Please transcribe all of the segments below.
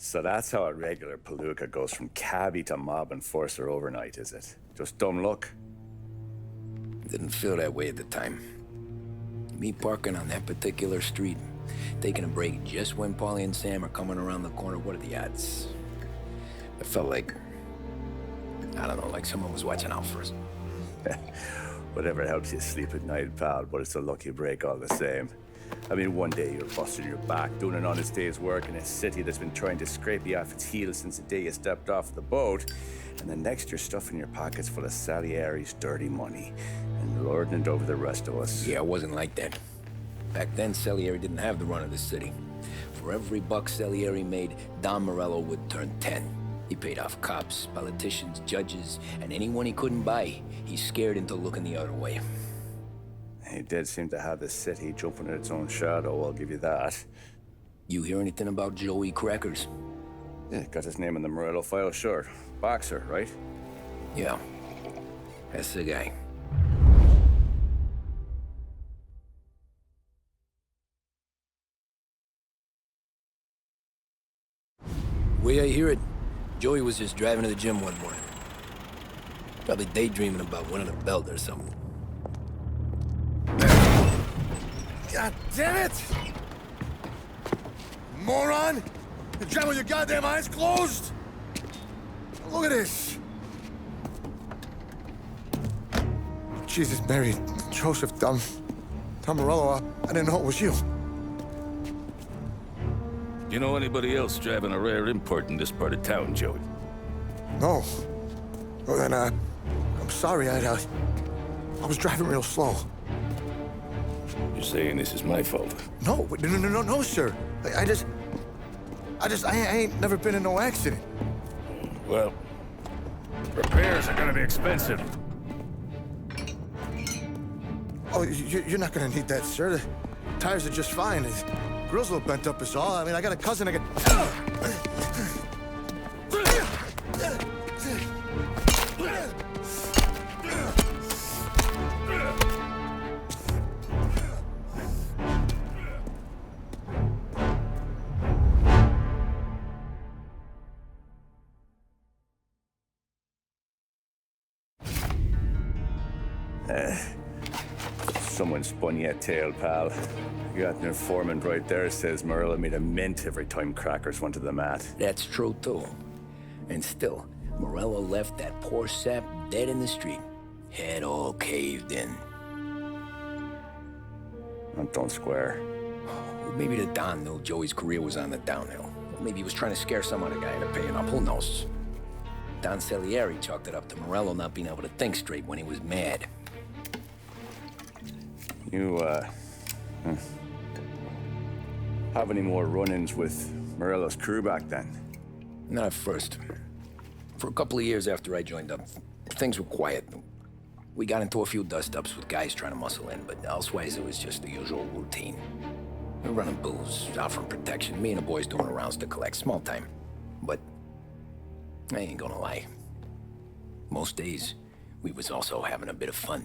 So that's how a regular palooka goes from cabbie to mob enforcer overnight, is it? Just dumb luck? Didn't feel that way at the time. Me parking on that particular street, taking a break just when Paulie and Sam are coming around the corner, what are the odds? It felt like, I don't know, like someone was watching out for us. Whatever helps you sleep at night, pal, but it's a lucky break all the same. I mean, one day you're busting your back, doing an honest day's work in a city that's been trying to scrape you off its heels since the day you stepped off the boat, and the next you're stuffing your pockets full of Salieri's dirty money and lording it over the rest of us. Yeah, it wasn't like that. Back then, Salieri didn't have the run of the city. For every buck Salieri made, Don Morello would turn 10. He paid off cops, politicians, judges, and anyone he couldn't buy, he scared into looking the other way. He did seem to have the city jumping at its own shadow, I'll give you that. You hear anything about Joey Crackers? Yeah, got his name in the Morello file, sure. Boxer, right? Yeah, that's the guy. Way I hear it, Joey was just driving to the gym one morning. Probably daydreaming about winning a belt or something. God damn it! Moron! You're driving with your goddamn eyes closed? Look at this! Jesus, Mary, Joseph, Tom Morello, I didn't know it was you. You know anybody else driving a rare import in this part of town, Joey? No. Well, then, I'm sorry, I was driving real slow. You're saying this is my fault? No, no, sir. I ain't never been in no accident. Well, repairs are gonna be expensive. Oh, you're not gonna need that, sir. The tires are just fine. The grill's a little bent up is all. I mean, I got a cousin I can... Someone spun you a tail, pal. You got an informant right there says Morello made a mint every time Crackers went to the mat. That's true, too. And still, Morello left that poor sap dead in the street. Head all caved in. Don't square. Maybe the Don knew Joey's career was on the downhill. Maybe he was trying to scare some other guy into paying up. Who knows? Don Salieri chalked it up to Morello not being able to think straight when he was mad. You, have any more run-ins with Morello's crew back then? Not at first. For a couple of years after I joined up, things were quiet. We got into a few dust-ups with guys trying to muscle in, but elsewise it was just the usual routine. We're running booze, offering protection, me and the boys doing the rounds to collect, small time. But I ain't gonna lie. Most days, we was also having a bit of fun.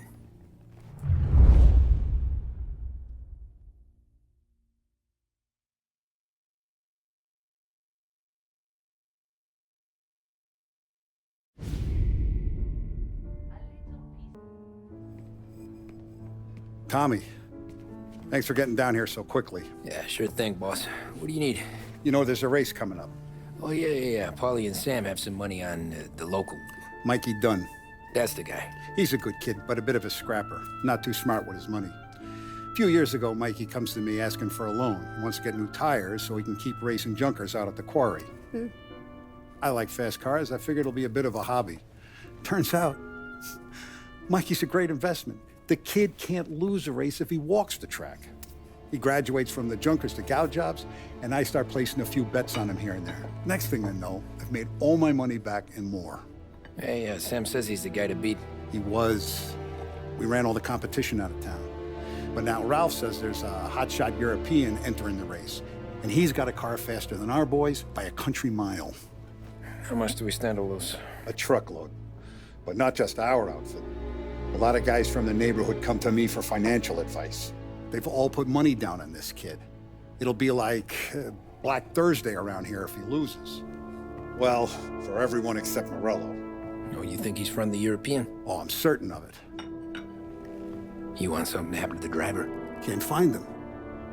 Tommy, thanks for getting down here so quickly. Yeah, sure thing, boss. What do you need? You know, there's a race coming up. Oh, yeah. Paulie and Sam have some money on the local. Mikey Dunn. That's the guy. He's a good kid, but a bit of a scrapper. Not too smart with his money. A few years ago, Mikey comes to me asking for a loan. He wants to get new tires so he can keep racing junkers out at the quarry. I like fast cars. I figured it'll be a bit of a hobby. Turns out, Mikey's a great investment. The kid can't lose a race if he walks the track. He graduates from the junkers to gal jobs, and I start placing a few bets on him here and there. Next thing I know, I've made all my money back and more. Hey, Sam says he's the guy to beat. He was. We ran all the competition out of town. But now Ralph says there's a hotshot European entering the race, and he's got a car faster than our boys by a country mile. How much do we stand to lose? A truckload. But not just our outfit. A lot of guys from the neighborhood come to me for financial advice. They've all put money down on this kid. It'll be like Black Thursday around here if he loses. Well, for everyone except Morello. Oh, you think he's from the European? Oh, I'm certain of it. You want something to happen to the driver? Can't find him.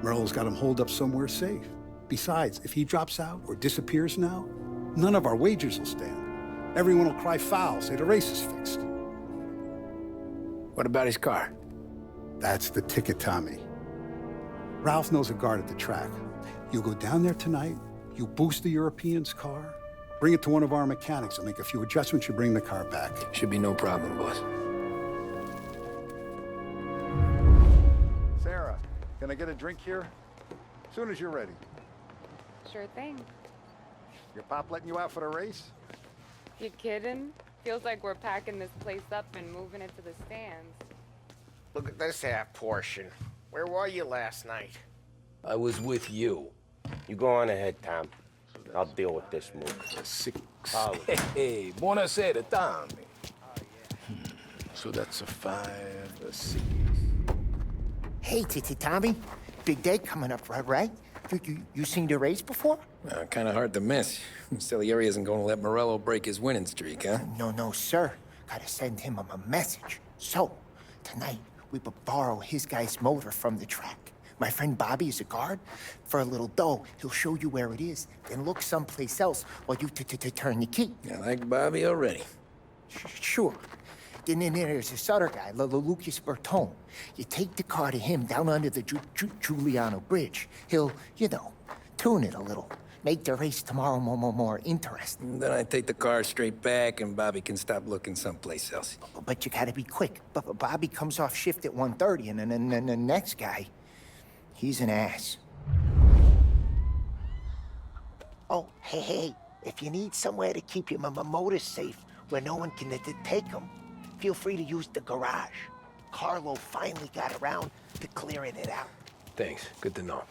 Morello's got him holed up somewhere safe. Besides, if he drops out or disappears now, none of our wagers will stand. Everyone will cry foul, say the race is fixed. What about his car? That's the ticket, Tommy. Ralph knows a guard at the track. You go down there tonight, you boost the European's car, bring it to one of our mechanics, and make a few adjustments, you bring the car back. Should be no problem, boss. Sarah, can I get a drink here? As soon as you're ready. Sure thing. Your pop letting you out for the race? You kidding? Feels like we're packing this place up and moving it to the stands. Look at this half portion. Where were you last night? I was with you. You go on ahead, Tom. I'll deal with this move. 6. Oh. Hey, buonasera, Tommy. So that's a 5, a 6. Hey, Tommy. Big day coming up, right? You seen the race before? Kind of hard to miss. Salieri isn't going to let Morello break his winning streak, huh? No, sir. Gotta send him a message. So, tonight, we borrow his guy's motor from the track. My friend Bobby is a guard. For a little dough, he'll show you where it is, then look someplace else while you turn the key. I like Bobby already. Sure. Then there's this other guy, Lucas Bertone. You take the car to him down under the Giuliano Bridge. He'll, tune it a little. Make the race tomorrow more interesting. Then I take the car straight back, and Bobby can stop looking someplace else. But you gotta be quick. But Bobby comes off shift at 1:30, and then the next guy, he's an ass. Oh, hey, if you need somewhere to keep your motor safe where no one can take them, feel free to use the garage. Carlo finally got around to clearing it out. Thanks. Good to know.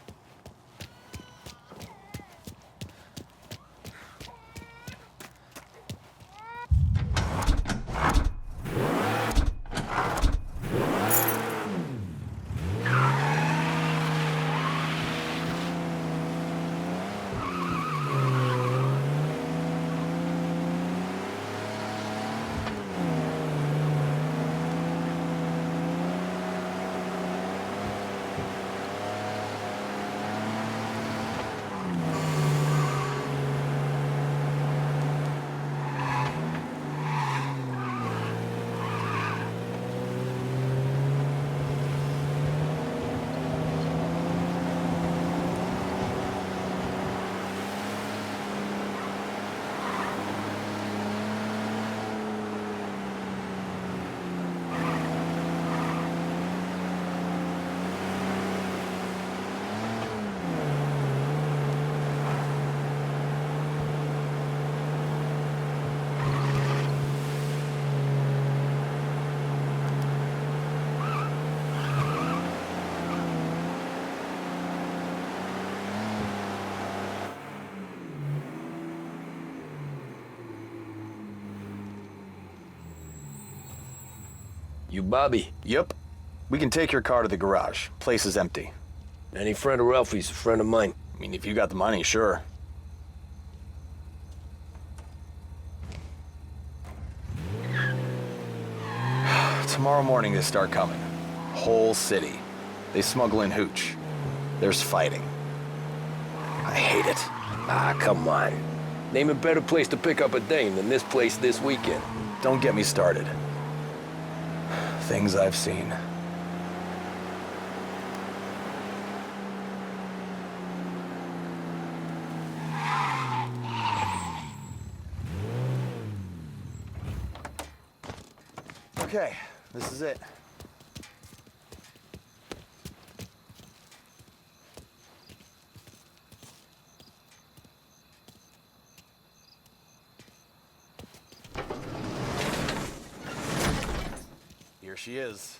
You Bobby? Yep. We can take your car to the garage. Place is empty. Any friend of Ralphie's a friend of mine. I mean, if you got the money, sure. Tomorrow morning they start coming. Whole city. They smuggle in hooch. There's fighting. I hate it. Ah, come on. Name a better place to pick up a dame than this place this weekend. Don't get me started. Things I've seen. Okay, this is it. Here she is.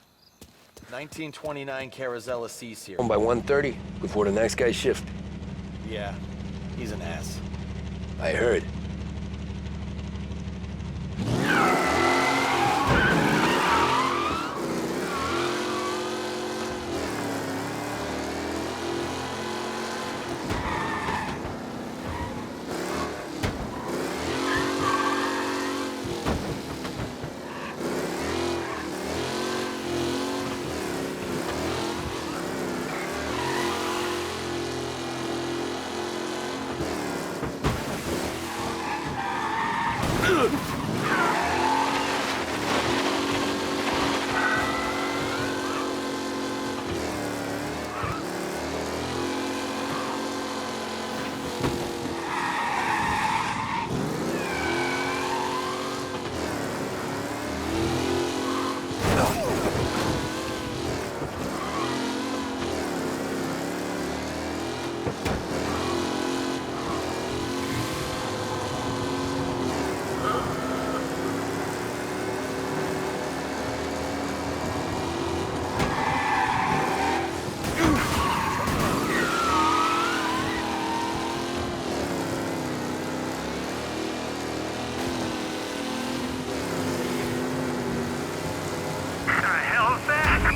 1929 Carazella C-Series. Home by 1:30, before the next guy's shift. Yeah, he's an ass. I heard.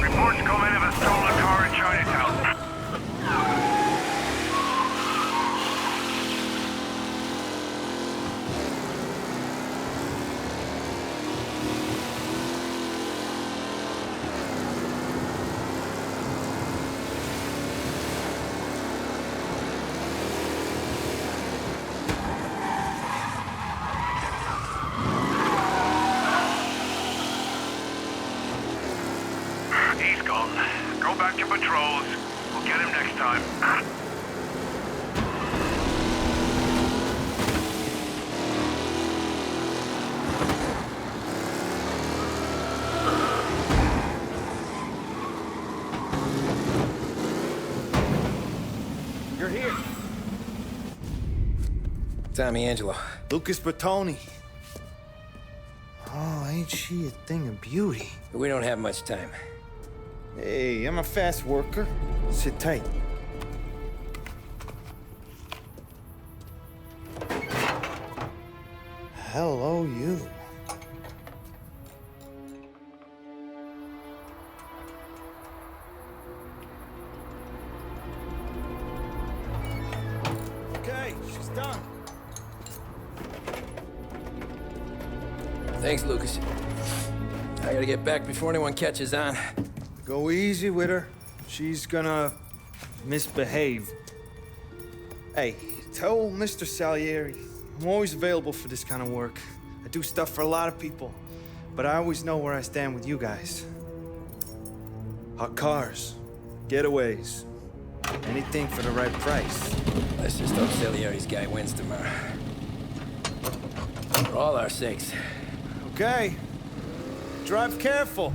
Reports come in of a stolen car in Chinatown. He's gone. Go back to patrols. We'll get him next time. You're here. Tommy Angelo. Lucas Bertoni. Oh, ain't she a thing of beauty? We don't have much time. Hey, I'm a fast worker. Sit tight. Hello, you. Okay, she's done. Thanks, Lucas. I gotta get back before anyone catches on. Go easy with her. She's gonna misbehave. Hey, tell Mr. Salieri I'm always available for this kind of work. I do stuff for a lot of people, but I always know where I stand with you guys. Hot cars, getaways, anything for the right price. Let's just hope Salieri's guy wins tomorrow. For all our sakes. Okay. Drive careful.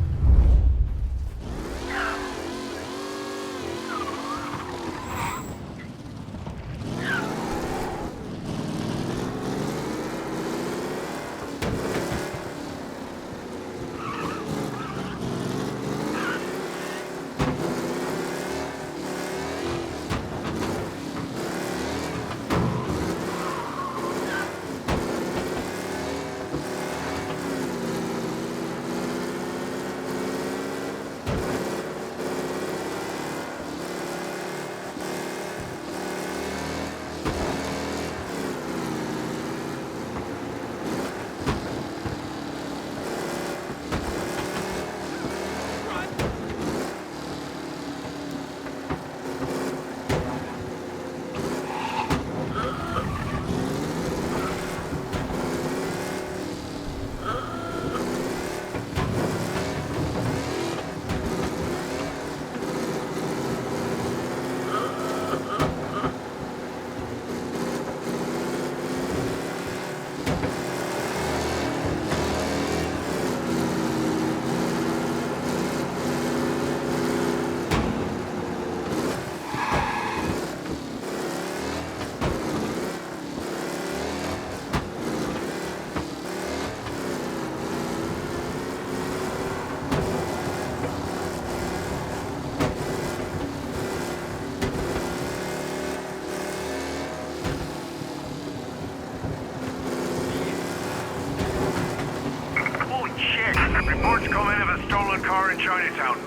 Reports come in of a stolen car in Chinatown.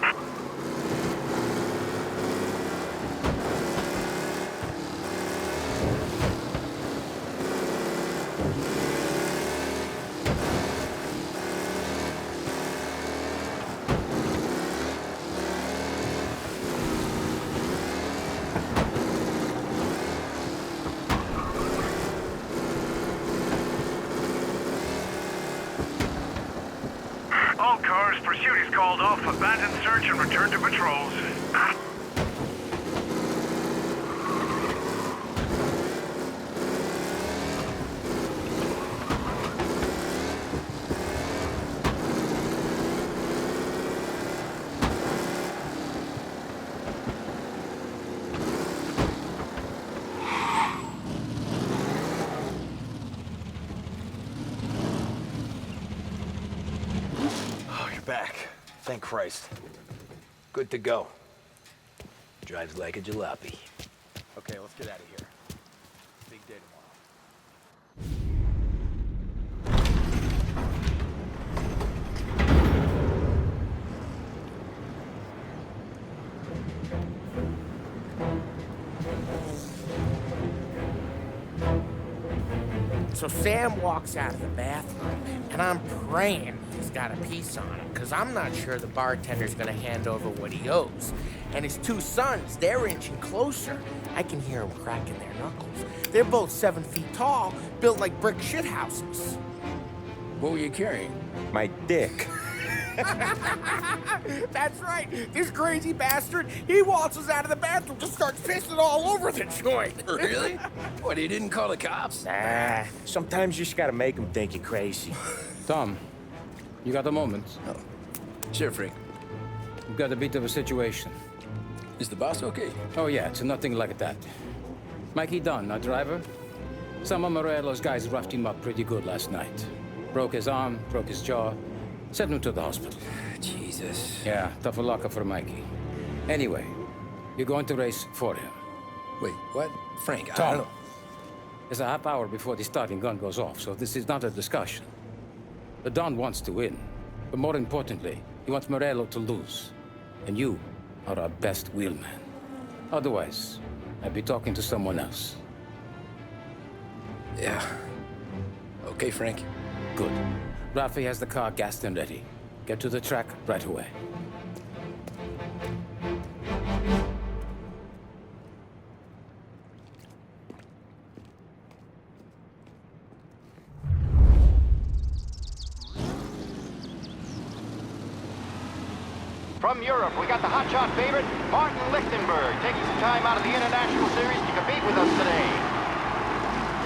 All cars, pursuit is called off, abandon search and return to patrols. thank Christ. Good to go. Drives like a jalopy. Okay, let's get out of here. Big day tomorrow. So Sam walks out of the bathroom, and I'm praying he's got a piece on him, because I'm not sure the bartender's gonna hand over what he owes. And his two sons, they're inching closer. I can hear them cracking their knuckles. They're both 7 feet tall, built like brick shithouses. What were you carrying? My dick. That's right. This crazy bastard, he waltzes out of the bathroom, just starts pissing all over the joint. Really? What, he didn't call the cops? Nah, sometimes you just gotta make them think you're crazy. Tom, you got a moment? Oh. Sure, Frank. We've got a bit of a situation. Is the boss okay? Oh, yeah, it's nothing like that. Mikey Dunn, our driver. Some of Morello's guys roughed him up pretty good last night. Broke his arm, broke his jaw. Sent him to the hospital. Jesus. Yeah, tough luck for Mikey. Anyway, you're going to race for him. Wait, what? Frank, I Tom, don't know. it's a half hour before the starting gun goes off, so this is not a discussion. The Don wants to win, but more importantly, he wants Morello to lose. And you are our best wheelman. Otherwise, I'd be talking to someone else. Yeah. Okay, Frank. Good. Rafi has the car gassed and ready. Get to the track right away. From Europe, we got the hotshot favorite, Martin Lichtenberg, taking some time out of the International Series to compete with us today.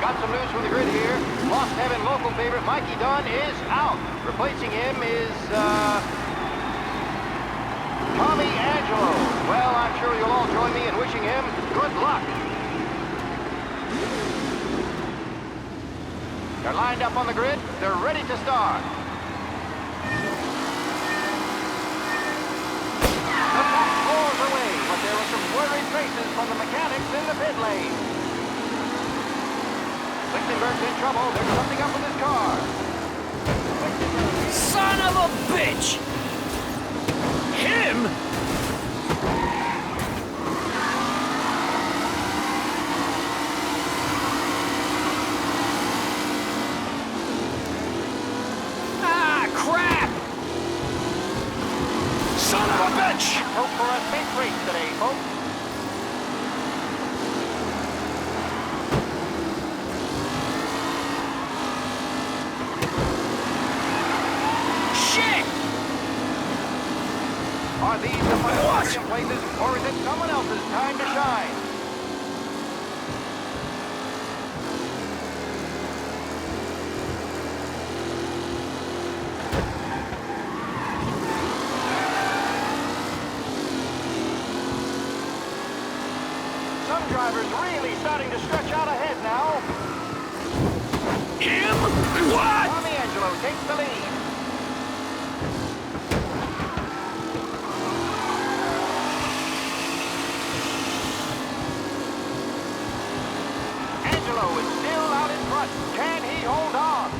Got some news from the grid here. Lost Heaven local favorite Mikey Dunn is out. Replacing him is, Tommy Angelo. Well, I'm sure you'll all join me in wishing him good luck. They're lined up on the grid. They're ready to start. The pack roars away, but there are some worried faces from the mechanics in the pit lane. Lichtenberg's in trouble. There's something up with his car. Son of a bitch! Him? Ah, crap! Son of a bitch! Hope for a safe race today, folks. Are these the final second places, or is it someone else's time to shine? Some drivers really starting to stretch out ahead now. Him? What? Tommy Angelo takes the lead. Angelo is still out in front. Can he hold on?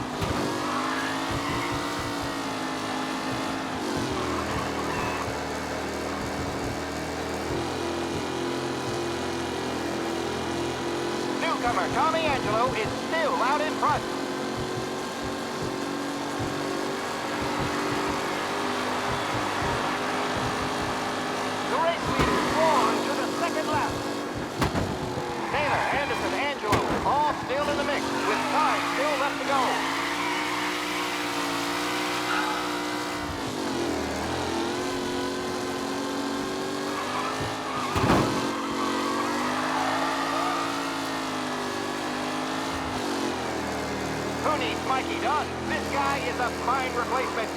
Newcomer Tommy Angelo is still out in front. The race leaders roar into the second lap. Taylor, Anderson, Angelo, all still in the mix, with time still left to go. Who needs Mikey Dunn? This guy is a fine replacement.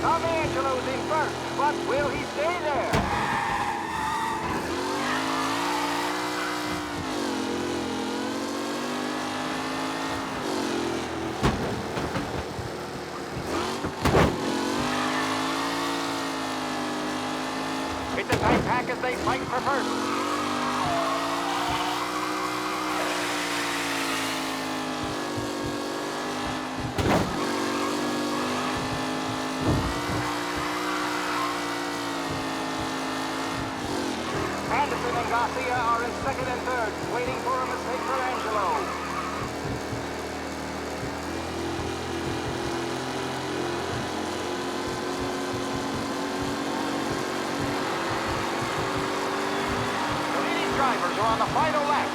Tommy Angelo's in first, but will he stay there? It's a tight pack as they fight for first. Mafia are in second and third, waiting for a mistake for Angelo. The leading drivers are on the final lap.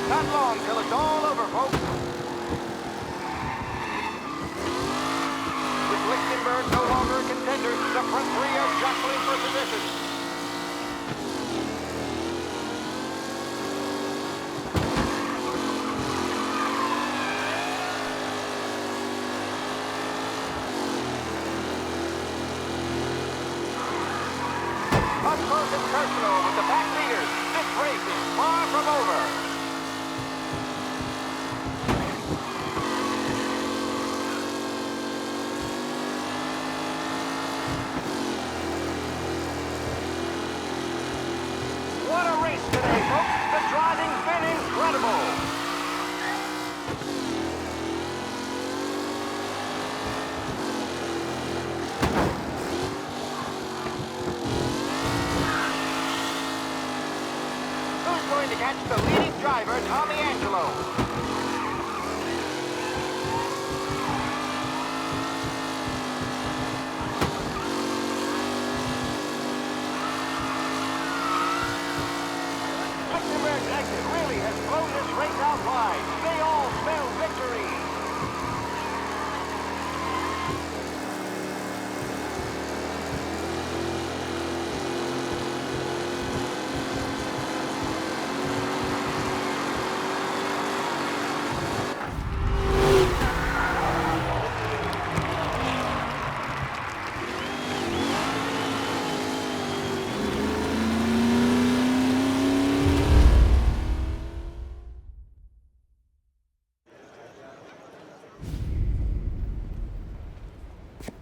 Not long till it's all over, folks. With Lichtenberg no longer a contender, the front three are jostling for position. Up close and personal with the back leaders. This race is far from over. What a race today, folks. The driving's been incredible. To catch the leading driver, Tommy Angelo. Lichtenberg's exit really has blown this race out wide. They all spell victory.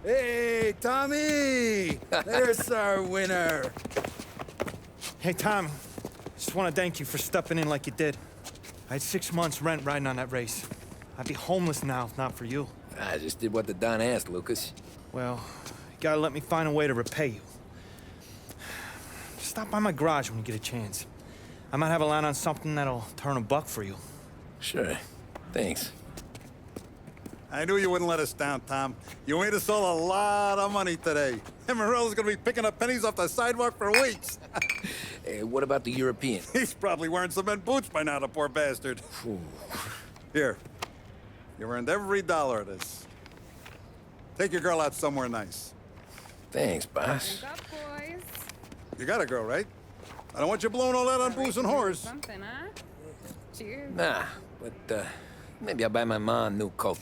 Hey, Tommy! There's our winner. Hey, Tom. Just want to thank you for stepping in like you did. I had 6 months rent riding on that race. I'd be homeless now if not for you. I just did what the Don asked, Lucas. Well, you gotta let me find a way to repay you. Stop by my garage when you get a chance. I might have a line on something that'll turn $1 for you. Sure. Thanks. I knew you wouldn't let us down, Tom. You made us all a lot of money today. And Morello's gonna be picking up pennies off the sidewalk for weeks. Hey, what about the European? He's probably wearing cement boots by now, the poor bastard. Here. You earned every dollar of this. Take your girl out somewhere nice. Thanks, boss. Wake up, boys. You got a girl, right? I don't want you blowing all that on booze and whores. Something, huh? Cheers. Nah, but, maybe I'll buy my mom a new coat.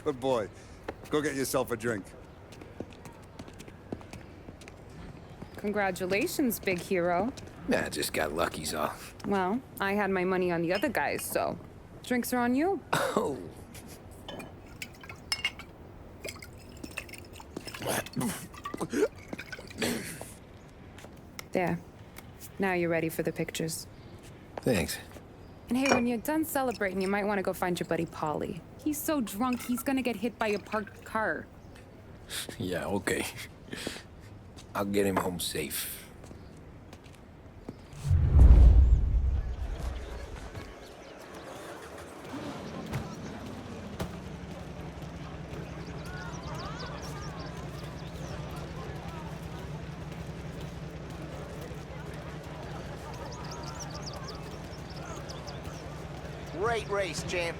Good boy. Go get yourself a drink. Congratulations, big hero. Nah, just got lucky's off. Well, I had my money on the other guys, so drinks are on you. Oh. There. Now you're ready for the pictures. Thanks. And hey, when you're done celebrating, you might want to go find your buddy Polly. He's so drunk, he's gonna get hit by a parked car. Yeah, okay. I'll get him home safe. Great race, champ.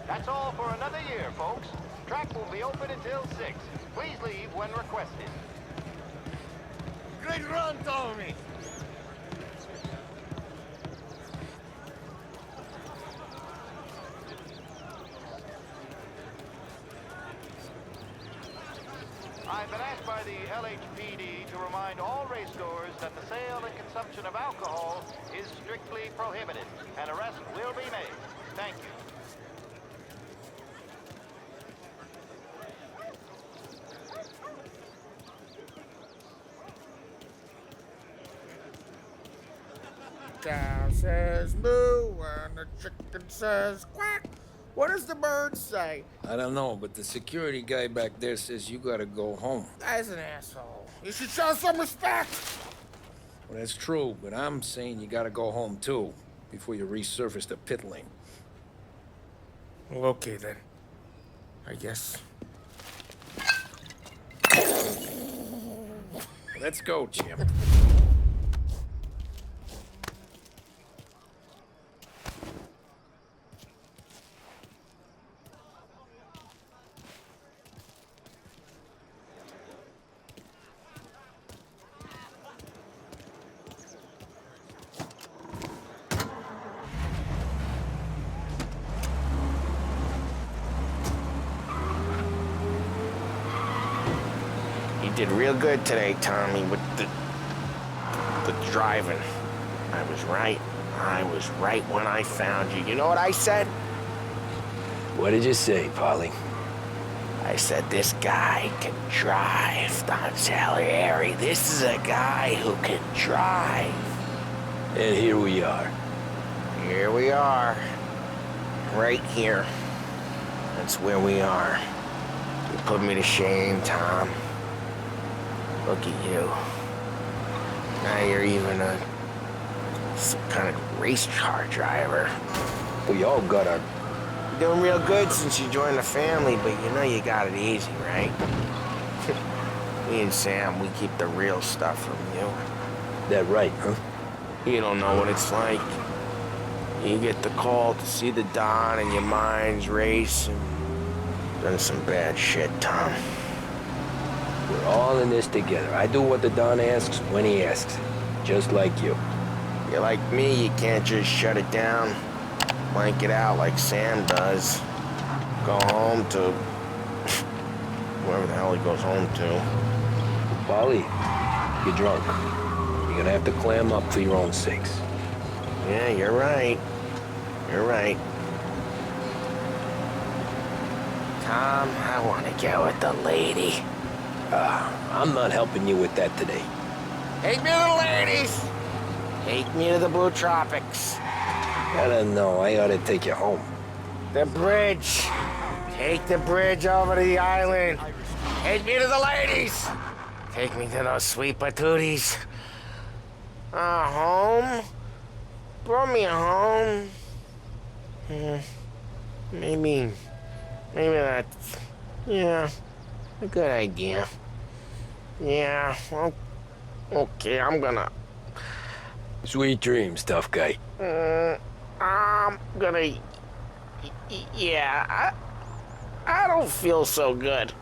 That's all for another year, folks. Track will be open until 6. Please leave when requested. Great run, Tommy! I've been asked by the LHPD to remind all race stores that the sale and consumption of alcohol is strictly prohibited. An arrest will be made. Thank you. Cow says moo and the chicken says quack. What does the bird say? I don't know, but the security guy back there says you gotta go home. Guy's an asshole. You should show some respect. Well, that's true, but I'm saying you gotta go home too, before you resurface the pit lane. Well, okay then. I guess. Let's go, champ. You did real good today, Tommy, with the driving. I was right. I was right when I found you. You know what I said? What did you say, Polly? I said, this guy can drive, Don Salieri. This is a guy who can drive. And here we are. Here we are. Right here. That's where we are. You put me to shame, Tom. Look at you. Now you're even some kind of race car driver. We all got our... You're doing real good since you joined the family, but you know you got it easy, right? Me and Sam, we keep the real stuff from you. That right, huh? You don't know what it's like. You get the call to see the Don and your minds race and done some bad shit, Tom. We're all in this together. I do what the Don asks when he asks. Just like you. You're like me, you can't just shut it down, blank it out like Sam does. Go home to wherever the hell he goes home to. Polly, you're drunk. You're gonna have to clam up for your own sakes. Yeah, you're right. You're right. Tom, I want to get with the lady. I'm not helping you with that today. Take me to the ladies! Take me to the Blue Tropics. I don't know. I ought to take you home. The bridge. Take the bridge over to the island. Take me to the ladies. Take me to those sweet patooties. Home? Brought me home. Maybe that's, yeah, a good idea. Yeah, well, okay, I'm gonna... Sweet dreams, tough guy. I'm gonna... Yeah, I don't feel so good.